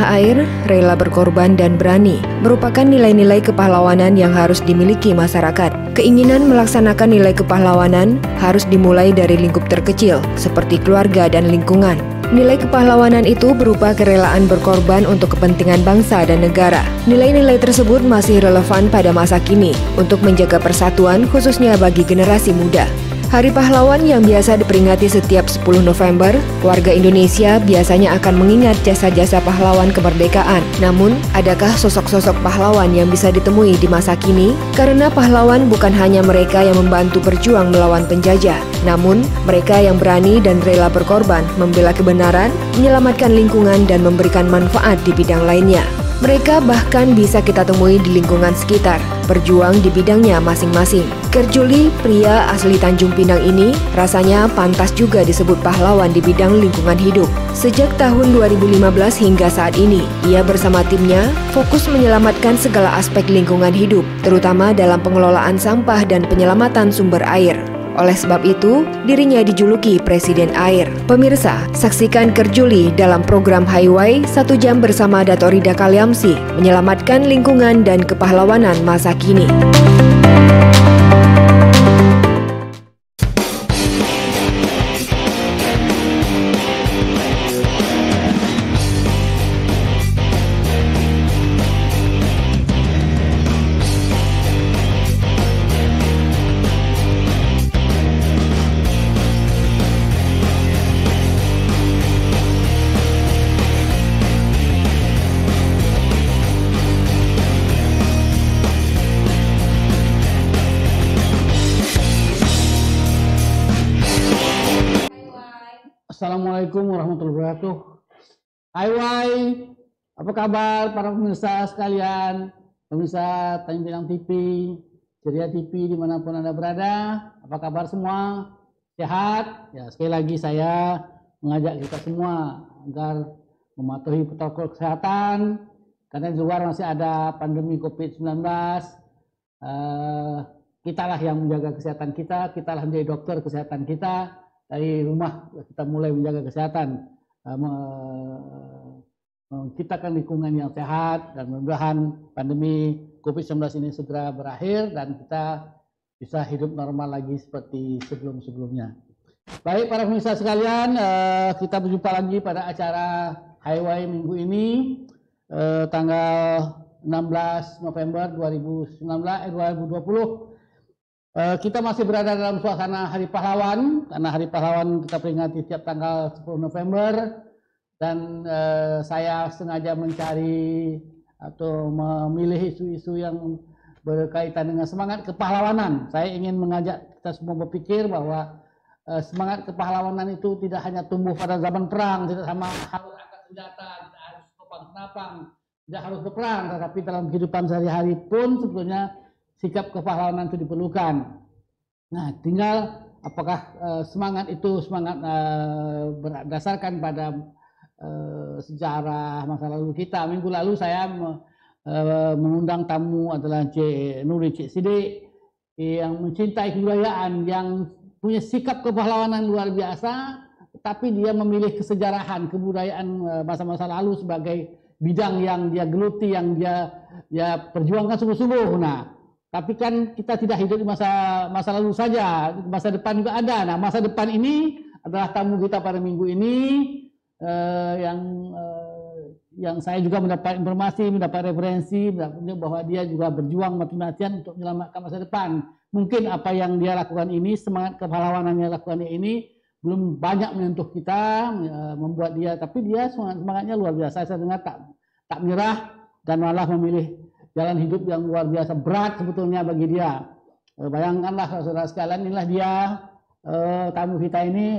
tanah air, rela berkorban dan berani merupakan nilai-nilai kepahlawanan yang harus dimiliki masyarakat. Keinginan melaksanakan nilai kepahlawanan harus dimulai dari lingkup terkecil, seperti keluarga dan lingkungan. Nilai kepahlawanan itu berupa kerelaan berkorban untuk kepentingan bangsa dan negara. Nilai-nilai tersebut masih relevan pada masa kini untuk menjaga persatuan, khususnya bagi generasi muda. Hari Pahlawan yang biasa diperingati setiap 10 November, warga Indonesia biasanya akan mengingat jasa-jasa pahlawan kemerdekaan. Namun, adakah sosok-sosok pahlawan yang bisa ditemui di masa kini? Karena pahlawan bukan hanya mereka yang membantu berjuang melawan penjajah, namun mereka yang berani dan rela berkorban, membela kebenaran, menyelamatkan lingkungan, dan memberikan manfaat di bidang lainnya. Mereka bahkan bisa kita temui di lingkungan sekitar, berjuang di bidangnya masing-masing. Kerjuli, pria asli Tanjung Pinang ini, rasanya pantas juga disebut pahlawan di bidang lingkungan hidup. Sejak tahun 2015 hingga saat ini, ia bersama timnya fokus menyelamatkan segala aspek lingkungan hidup, terutama dalam pengelolaan sampah dan penyelamatan sumber air. Oleh sebab itu, dirinya dijuluki Presiden Air. Pemirsa, saksikan Kerjuli dalam program Highway 1 jam bersama Dato' Rida Kaliamsi, menyelamatkan lingkungan dan kepahlawanan masa kini. Assalamualaikum warahmatullahi wabarakatuh. Hai, apa kabar para pemirsa sekalian, pemirsa Tanjung Pinang TV, Ceria TV dimanapun Anda berada, apa kabar semua? Sehat? Ya, sekali lagi saya mengajak kita semua agar mematuhi protokol kesehatan, karena di luar masih ada pandemi COVID-19. Kitalah yang menjaga kesehatan kita, kitalah menjadi dokter kesehatan kita. Dari rumah kita mulai menjaga kesehatan, menciptakan lingkungan yang sehat, dan mudah-mudahan pandemi COVID-19 ini segera berakhir dan kita bisa hidup normal lagi seperti sebelum-sebelumnya. Baik para pemirsa sekalian, kita berjumpa lagi pada acara Highway minggu ini, tanggal 16 November 2020. Kita masih berada dalam suasana Hari Pahlawan, karena Hari Pahlawan kita peringati setiap tanggal 10 November, dan saya sengaja mencari atau memilih isu-isu yang berkaitan dengan semangat kepahlawanan. Saya ingin mengajak kita semua berpikir bahwa semangat kepahlawanan itu tidak hanya tumbuh pada zaman perang, tidak sama harus angkat senjata, tidak harus topang-senapang, tidak harus berperang, tetapi dalam kehidupan sehari-hari pun sebetulnya sikap kepahlawanan itu diperlukan. Nah, tinggal apakah semangat itu berdasarkan pada sejarah masa lalu kita. Minggu lalu saya mengundang tamu adalah Cik Nuri Cik Sidik yang mencintai kebudayaan, yang punya sikap kepahlawanan luar biasa, tapi dia memilih kesejarahan kebudayaan masa-masa lalu sebagai bidang yang dia geluti, yang dia perjuangkan sungguh-sungguh. Nah, tapi kan kita tidak hidup di masa lalu saja, masa depan juga ada. Nah, masa depan ini adalah tamu kita pada minggu ini, yang saya juga mendapat informasi, mendapat referensi bahwa dia juga berjuang mati-matian untuk menyelamatkan masa depan. Mungkin apa yang dia lakukan ini, semangat kepahlawanan yang lakukannya ini belum banyak menyentuh kita, membuat dia, tapi dia semangatnya luar biasa. Saya dengar tak menyerah dan malah memilih jalan hidup yang luar biasa berat sebetulnya bagi dia. Bayangkanlah saudara sekalian, inilah dia tamu kita ini,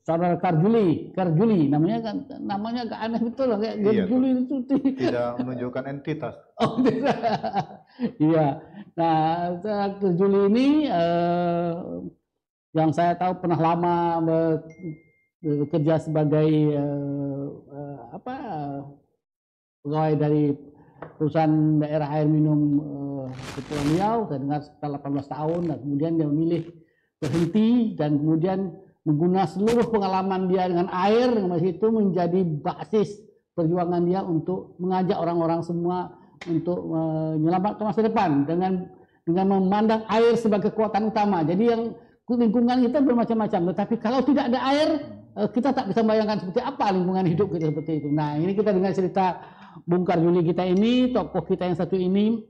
saudara Kerjuli, namanya agak aneh betul, kayak Kerjuli itu tidak menunjukkan entitas. Oh tidak. Iya. Nah, Kerjuli ini yang saya tahu pernah lama bekerja sebagai pegawai dari perusahaan daerah air minum Kepulauan Riau. Saya dengar sekitar 18 tahun, dan kemudian dia memilih berhenti dan kemudian menggunakan seluruh pengalaman dia dengan air, itu menjadi basis perjuangan dia untuk mengajak orang-orang semua untuk menyelamatkan masa depan dengan memandang air sebagai kekuatan utama. Jadi yang lingkungan kita bermacam-macam, tetapi kalau tidak ada air, kita tak bisa bayangkan seperti apa lingkungan hidup kita seperti itu. Nah, ini kita dengar cerita Bung Karjuli kita ini, tokoh kita yang satu ini,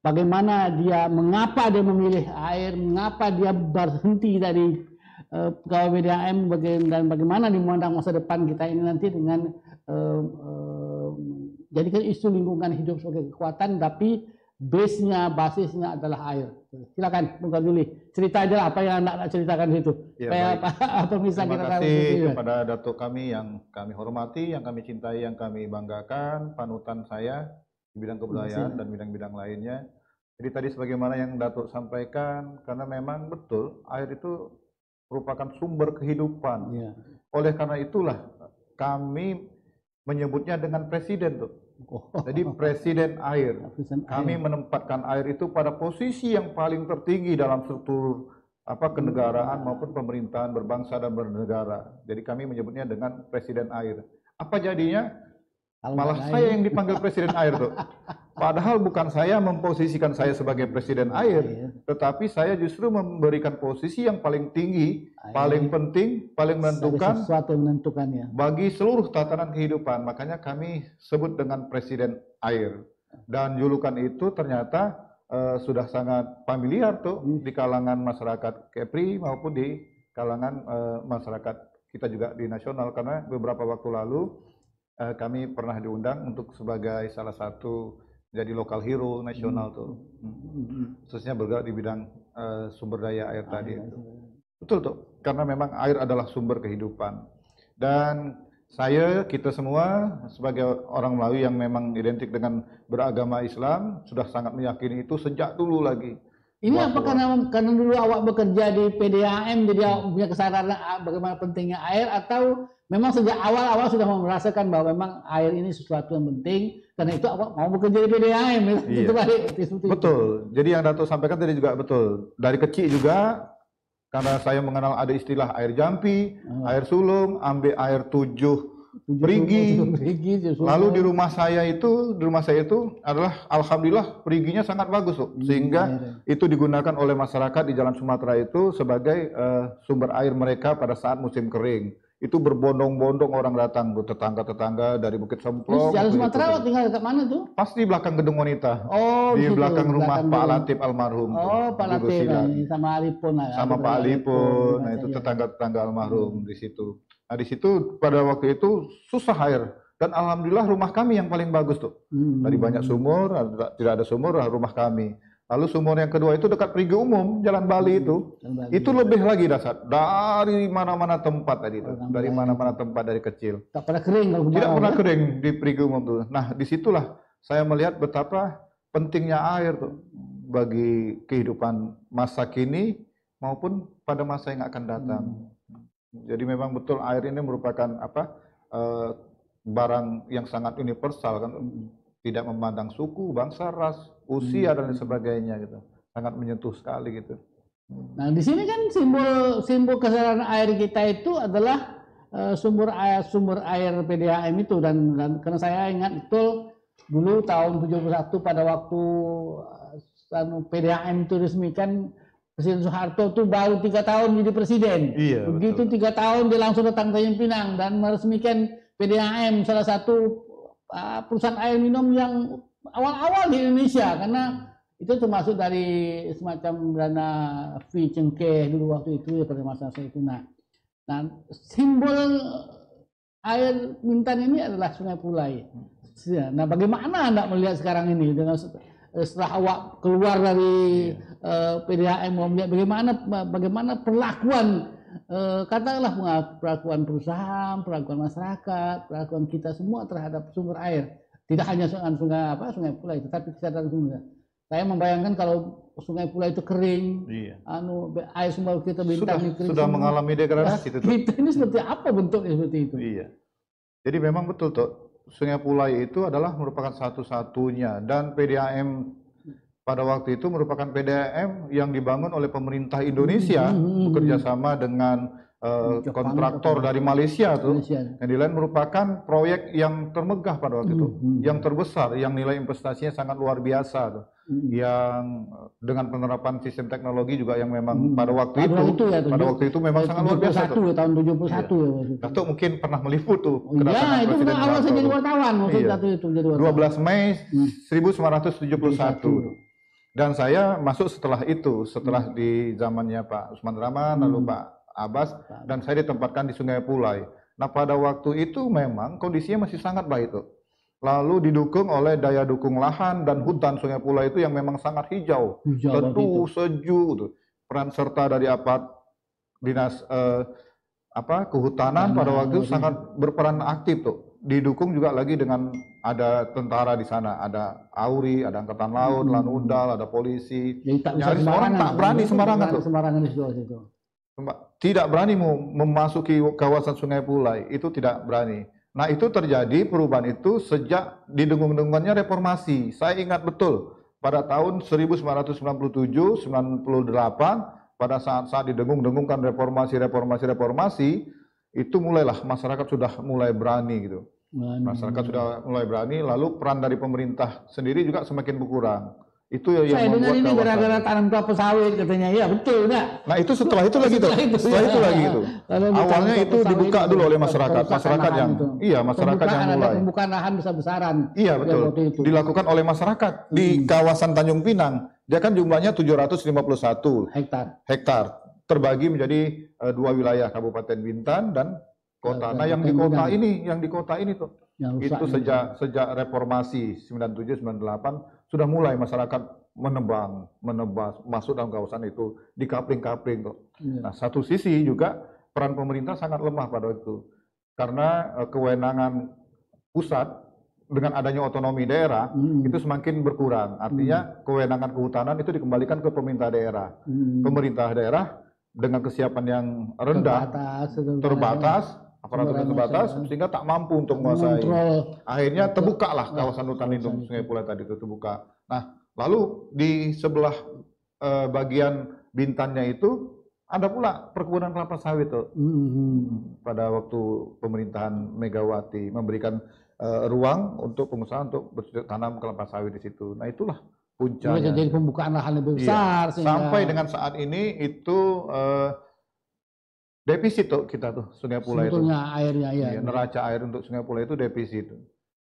bagaimana dia, mengapa dia memilih air, mengapa dia berhenti dari pegawai PDAM, dan bagaimana dimandang masa depan kita ini nanti dengan jadikan isu lingkungan hidup sebagai kekuatan, tapi basisnya adalah air. Silakan Bung Karjuli, cerita aja apa yang Anda ceritakan di situ. Ya, Terima kasih kepada datuk kami yang kami hormati, yang kami cintai, yang kami banggakan, panutan saya di bidang kebudayaan dan bidang-bidang lainnya. Jadi tadi sebagaimana yang datuk sampaikan, karena memang betul air itu merupakan sumber kehidupan. Ya. Oleh karena itulah kami menyebutnya dengan presiden tuh. Jadi presiden air. Kami menempatkan air itu pada posisi yang paling tertinggi dalam struktur kenegaraan maupun pemerintahan berbangsa dan bernegara. Jadi kami menyebutnya dengan presiden air. Apa jadinya? Malah saya yang dipanggil presiden air tuh. Padahal bukan saya memposisikan saya sebagai presiden air, tetapi saya justru memberikan posisi yang paling tinggi, paling penting, paling menentukan bagi seluruh tatanan kehidupan. Makanya kami sebut dengan presiden air. Dan julukan itu ternyata sudah sangat familiar tuh di kalangan masyarakat Kepri maupun di kalangan masyarakat kita juga di nasional, karena beberapa waktu lalu kami pernah diundang untuk sebagai salah satu jadi lokal hero nasional tuh, khususnya bergerak di bidang sumber daya air tadi itu. Betul tuh, karena memang air adalah sumber kehidupan. Dan kita semua sebagai orang Melayu yang memang identik dengan beragama Islam sudah sangat meyakini itu sejak dulu lagi. Ini apa karena dulu awak bekerja di PDAM jadi punya kesadaran bagaimana pentingnya air, atau memang sejak awal sudah merasakan bahwa memang air ini sesuatu yang penting, karena itu awak mau bekerja di PDAM? Iya. Betul. Jadi yang Datuk sampaikan tadi juga betul. Dari kecil juga, karena saya mengenal ada istilah air jampi, air sulung, ambil air 7 perigi. Lalu di rumah saya itu adalah alhamdulillah periginya sangat bagus tuh. Sehingga itu digunakan oleh masyarakat di Jalan Sumatera itu sebagai sumber air mereka pada saat musim kering. Itu berbondong-bondong orang datang, tetangga-tetangga dari Bukit Semplong. Jalan Sumatera tinggal dekat mana tuh? Pas di belakang gedung wanita. Oh, di belakang rumah Pak Latif almarhum. Oh, Pak Latif sama Alipun. Sama Pak Alipun. Nah, itu tetangga-tetangga almarhum di situ. Nah, di situ pada waktu itu susah air. Dan alhamdulillah rumah kami yang paling bagus tuh. Dari banyak sumur, tidak ada sumur, rumah kami. Lalu sumur yang kedua itu dekat perigi umum, Jalan Bali itu. Itu lebih lagi dasar. Dari mana-mana tempat tadi itu. Dari mana-mana tempat dari kecil. Tak pernah kering kalau tidak pernah kering di perigi umum tuh. Nah, disitulah saya melihat betapa pentingnya air tuh bagi kehidupan masa kini maupun pada masa yang akan datang. Jadi memang betul air ini merupakan barang yang sangat universal kan. Tidak memandang suku, bangsa, ras, usia dan sebagainya gitu. Sangat menyentuh sekali gitu. Nah, di sini kan simbol kesadaran air kita itu adalah sumber air PDAM itu, dan karena saya ingat betul dulu tahun 71 pada waktu PDAM itu resmikan, Presiden Soeharto itu baru 3 tahun jadi presiden. Iya, begitu betul. 3 tahun dia langsung datang ke Tanjung Pinang dan meresmikan PDAM, salah satu perusahaan air minum yang awal-awal di Indonesia, karena itu termasuk dari semacam dana fee cengkeh dulu waktu itu ya, pada masa itu. Nah, simbol air Bintan ini adalah Sungai Pulai. Nah, bagaimana Anda melihat sekarang ini dengan setelah awak keluar dari PDAM, bagaimana perlakuan katakanlah perlakuan perusahaan, perlakuan masyarakat, perlakuan kita semua terhadap sumber air. Tidak hanya Sungai Pulai, tetapi kesadaran sumber. Saya membayangkan kalau Sungai Pulai itu kering, air sumber kita Bintan ini kering, sudah mengalami degradasi. Kita ini seperti apa bentuknya seperti itu? Iya. Jadi memang betul tuh, Sungai Pulai itu adalah merupakan satu-satunya, dan PDAM pada waktu itu merupakan PDAM yang dibangun oleh pemerintah Indonesia bekerja sama dengan kontraktor dari Malaysia tuh, yang dinilai merupakan proyek yang termegah pada waktu itu, yang terbesar, yang nilai investasinya sangat luar biasa tuh, yang dengan penerapan sistem teknologi juga yang memang pada waktu itu memang sangat luar biasa tuh. Tahun 71 ya. Datuk mungkin pernah meliput tuh kedatangan itu Presiden awal saya jadi wartawan itu jadi wartawan. 12 Mei 1971. Dan saya masuk setelah itu, setelah di zamannya Pak Usman Rahman, lalu Pak Abbas, dan saya ditempatkan di Sungai Pulai. Nah pada waktu itu memang kondisinya masih sangat baik tuh. Lalu didukung oleh daya dukung lahan dan hutan Sungai Pulai itu yang memang sangat hijau, teduh, sejuk tuh. Peran serta dari dinas kehutanan pada waktu itu sangat berperan aktif tuh. Didukung juga lagi dengan ada tentara di sana, ada AURI, ada Angkatan Laut, Lanudal, ada polisi. Nyaris orang tak berani sembarangan tuh. Tidak berani memasuki kawasan Sungai Pulai, itu tidak berani. Nah itu terjadi perubahan itu sejak didengung-dengungannya reformasi. Saya ingat betul pada tahun 1997-98 pada saat didengung-dengungkan reformasi, itu mulailah masyarakat sudah mulai berani gitu. Masyarakat sudah mulai berani, lalu peran dari pemerintah sendiri juga semakin berkurang. Itu yang saya dengar ini gara-gara tanam kelapa sawit katanya, ya betul enggak? Nah itu setelah itu lagi tuh, awalnya itu dibuka dulu oleh masyarakat yang masyarakat yang mulai pembukaan lahan besar-besaran. Iya betul, dilakukan oleh masyarakat di kawasan Tanjung Pinang. Dia kan jumlahnya 751 hektar, terbagi menjadi dua wilayah, Kabupaten Bintan dan kota. Nah yang di kota ini tuh, itu sejak reformasi 97-98 sudah mulai masyarakat menebas masuk dalam kawasan itu, di kapling-kapling tuh. Nah satu sisi juga peran pemerintah sangat lemah pada itu, karena kewenangan pusat dengan adanya otonomi daerah itu semakin berkurang. Artinya kewenangan kehutanan itu dikembalikan ke pemerintah daerah. Pemerintah daerah dengan kesiapan yang rendah, terbatas, aparatur terbatas, sehingga tak mampu untuk menguasai. Akhirnya terbukalah kawasan hutan lindung Sungai Pulai tadi itu terbuka. Nah, lalu di sebelah bagian Bintannya itu ada pula perkebunan kelapa sawit tuh. Pada waktu pemerintahan Megawati memberikan ruang untuk pengusaha untuk bertanam kelapa sawit di situ. Nah, itulah puncaknya. Jadi pembukaan lahan lebih besar. Sampai dengan saat ini itu defisit tuh kita tuh Sungai Pulai itu. Airnya neraca air untuk Sungai Pulai itu defisit.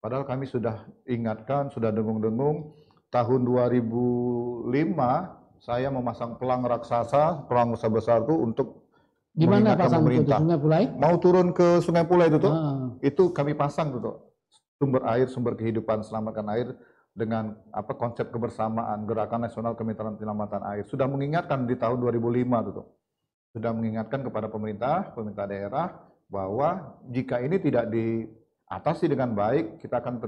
Padahal kami sudah ingatkan, sudah dengung-dengung. Tahun 2005 saya memasang pelang raksasa, pelang besar-besar tuh untuk mengingatkan pemerintah. Sungai Pulai? Mau turun ke Sungai Pulai itu tuh, itu kami pasang tuh sumber air, sumber kehidupan, selamatkan air dengan konsep kebersamaan, Gerakan Nasional Kemitraan Penyelamatan Air. Sudah mengingatkan di tahun 2005 tuh. Sudah mengingatkan kepada pemerintah daerah bahwa jika ini tidak diatasi dengan baik, kita akan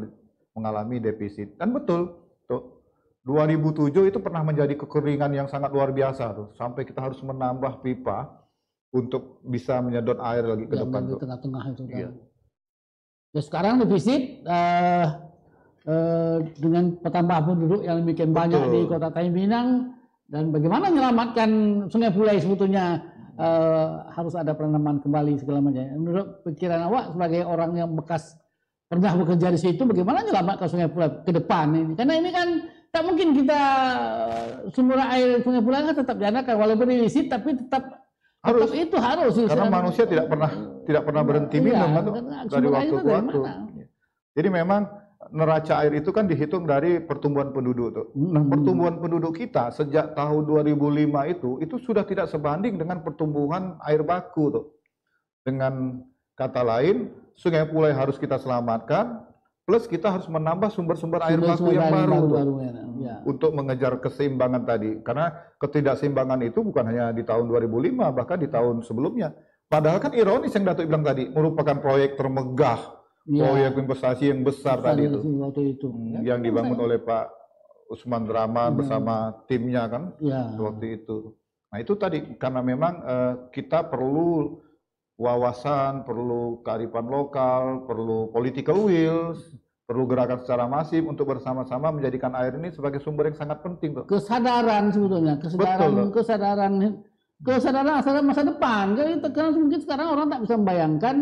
mengalami defisit. Dan betul, tuh 2007 itu pernah menjadi kekeringan yang sangat luar biasa tuh, sampai kita harus menambah pipa untuk bisa menyedot air lagi ke depan tuh. Tengah-tengah itu. Iya. Ya, sekarang defisit dengan pertambahan penduduk yang demikian banyak di Kota Tanjung Pinang. Dan bagaimana menyelamatkan Sungai Pulai sebetulnya harus ada penanaman kembali segala macam. Menurut pikiran awak sebagai orang yang pernah bekerja di situ, bagaimana menyelamatkan Sungai Pulai ke depan ini? Karena ini kan tak mungkin kita sumber air Sungai Pulai kan tetap diandalkan walaupun illicit, tapi tetap harus. Karena manusia tidak pernah berhenti minum dari waktu ke waktu. Jadi memang neraca air itu kan dihitung dari pertumbuhan penduduk tuh. Nah, pertumbuhan penduduk kita sejak tahun 2005 itu sudah tidak sebanding dengan pertumbuhan air baku tuh. Dengan kata lain, Sungai Pulai harus kita selamatkan, plus kita harus menambah sumber-sumber air baku yang baru untuk mengejar keseimbangan tadi. Karena ketidakseimbangan itu bukan hanya di tahun 2005, bahkan di tahun sebelumnya. Padahal kan ironis yang Datuk bilang tadi, merupakan proyek termegah. Proyek investasi yang besar tadi itu. Yang dibangun oleh Pak Usman Rahman bersama timnya kan waktu itu. Nah itu tadi karena memang kita perlu wawasan, perlu kearifan lokal, perlu political will, perlu gerakan secara masif untuk bersama-sama menjadikan air ini sebagai sumber yang sangat penting. Kesadaran sebetulnya, kesadaran kesadaran masa depan. Karena mungkin sekarang orang tak bisa membayangkan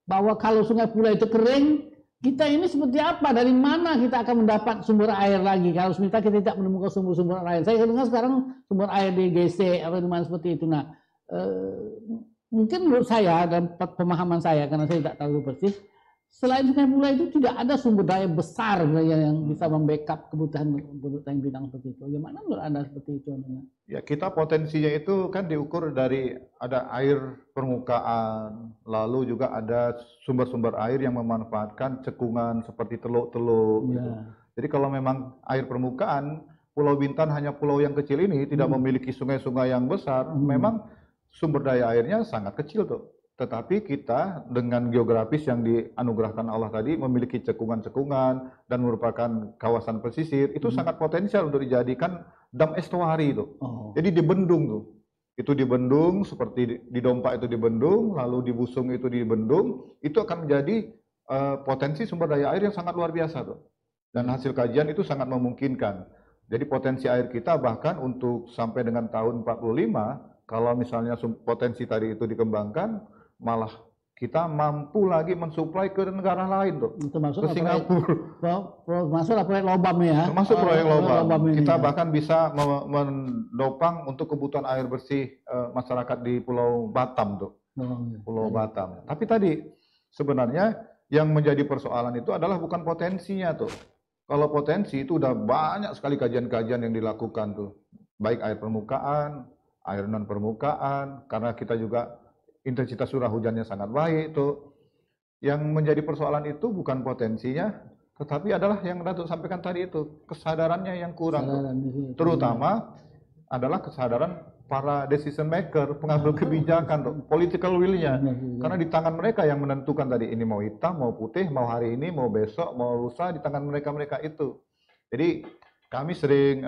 bahwa kalau Sungai Pula itu kering, kita ini seperti apa? Dari mana kita akan mendapat sumber air lagi? Kalau misalnya kita tidak menemukan sumber-sumber air. Saya dengar sekarang sumber air di GC atau di mana seperti itu. Nah, mungkin menurut saya dan pemahaman saya, karena saya tidak tahu persis, selain Sungai Pula itu tidak ada sumber daya besar yang bisa membackup kebutuhan bidang seperti itu. Bagaimana menurut Anda seperti itu? Ya, kita potensinya itu kan diukur dari ada air permukaan, lalu juga ada sumber-sumber air yang memanfaatkan cekungan seperti teluk-teluk. Gitu. Jadi kalau memang air permukaan, Pulau Bintan hanya pulau yang kecil ini tidak memiliki sungai-sungai yang besar, memang sumber daya airnya sangat kecil tuh. Tetapi kita dengan geografis yang dianugerahkan Allah tadi memiliki cekungan-cekungan dan merupakan kawasan pesisir, itu sangat potensial untuk dijadikan dam estuari itu. Jadi dibendung tuh. Itu dibendung seperti di Dompa itu dibendung, lalu di Busung itu dibendung, itu akan menjadi potensi sumber daya air yang sangat luar biasa tuh. Dan hasil kajian itu sangat memungkinkan. Jadi potensi air kita bahkan untuk sampai dengan tahun 45, kalau misalnya potensi tadi itu dikembangkan, malah kita mampu lagi mensuplai ke negara lain tuh, ke Singapura. Masuklah proyek Lobam ya. Termasuk proyek Lobam. Kita bahkan bisa mendopang untuk kebutuhan air bersih masyarakat di Pulau Batam tuh, Pulau Batam. Tapi tadi sebenarnya yang menjadi persoalan itu adalah bukan potensinya tuh. Kalau potensi itu udah banyak sekali kajian-kajian yang dilakukan tuh, baik air permukaan, air non permukaan, karena kita juga intensitas curah hujannya sangat baik tuh. Yang menjadi persoalan itu bukan potensinya, tetapi adalah yang Datuk sampaikan tadi itu, kesadarannya yang kurang. Terutama adalah kesadaran para decision maker, pengambil kebijakan tuh, political will-nya. Karena di tangan mereka yang menentukan tadi, ini mau hitam, mau putih, mau hari ini, mau besok, mau lusa, di tangan mereka-mereka itu. Jadi kami sering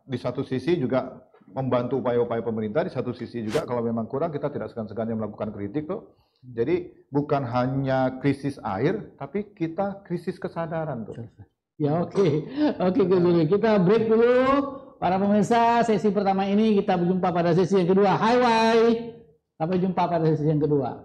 di satu sisi juga membantu upaya-upaya pemerintah, di satu sisi juga kalau memang kurang kita tidak segan-segan melakukan kritik tuh. Jadi bukan hanya krisis air, tapi kita krisis kesadaran tuh. Ya oke, kita break dulu. Para pemirsa, sesi pertama ini kita berjumpa pada sesi yang kedua. Hai. Sampai jumpa pada sesi yang kedua.